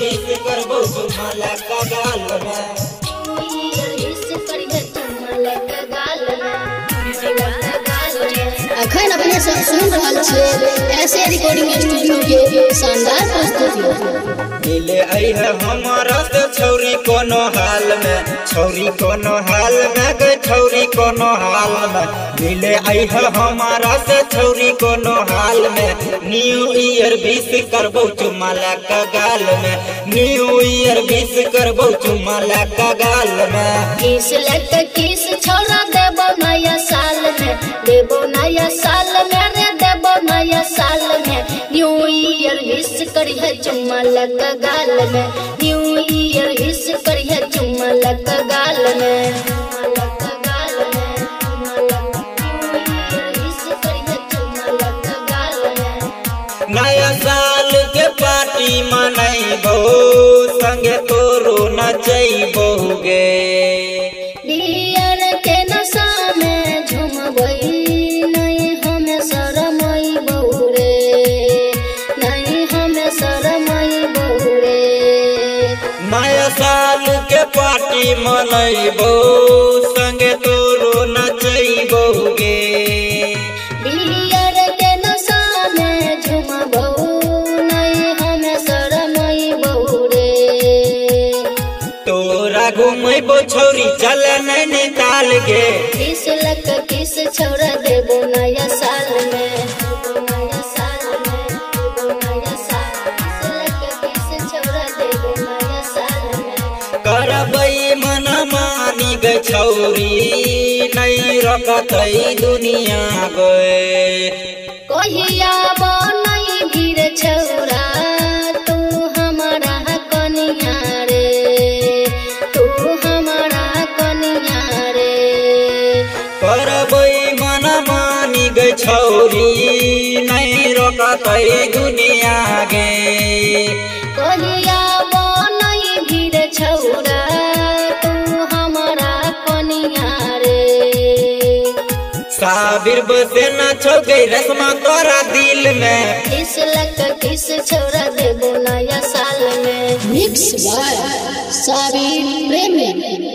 बीस करबो तुम्हारा कगाल में अखन अपने सब सुन रहल छे ऐसे रिकॉर्डिंग स्टूडियो के शानदार प्रस्तुति। मिले आई है हमारा से छौरी कोनो हाल में, छौरी कोनो हाल में गए छौरी कोनो हाल में। मिले आई है हमारा से छौरी कोनो हाल में। न्यू ईयर विश करबो चुमाला कगाल में, न्यू ईयर विश करबो चुमाला कगाल में। किस लक किस छोरा देबो नया साल में, देबो नया साल में रे देबो नया साल में। न्यू ईयर विश करिए चुमाला कगाल में, न्यू ईयर विश करिए चुमाला कगाल में। नया साल के पार्टी मनैबो संगे तोरो नचैबो गे। डियर के नशा में झुमबै नहीं हमें शरमैबो रे, नहीं हमें शरमैबो रे। नया साल के पार्टी मनैबो संगे तोरो नचैबो गे। डियर के नशा में झुमबो नहीं हमें शरमैबो रे। तोरा घुमैबो छौरी चल नैनीताल गे। किस लक किस छोरा देबो नया साल में, नया साल में नया साल। किस लक किस छोरा देबो नया साल में। करबै मन मानी गे छौरी नहीं रखतै दुनिया गए। कहिया बनई भीड़ छौरा तू हमारा कनिया रे, तू हमारा कनिया रे। करबै मन मानी गे छौरी नहीं रखतै दुनिया गे। कहिया बनई भीड़ छौरा तू हमारा कनिया रे। साबिर बसे न छौ गई रस्मा तोरा दिल में। किस लक किस छोरा देबो नया साल में। मिक्स बाय साबिर प्रेमी।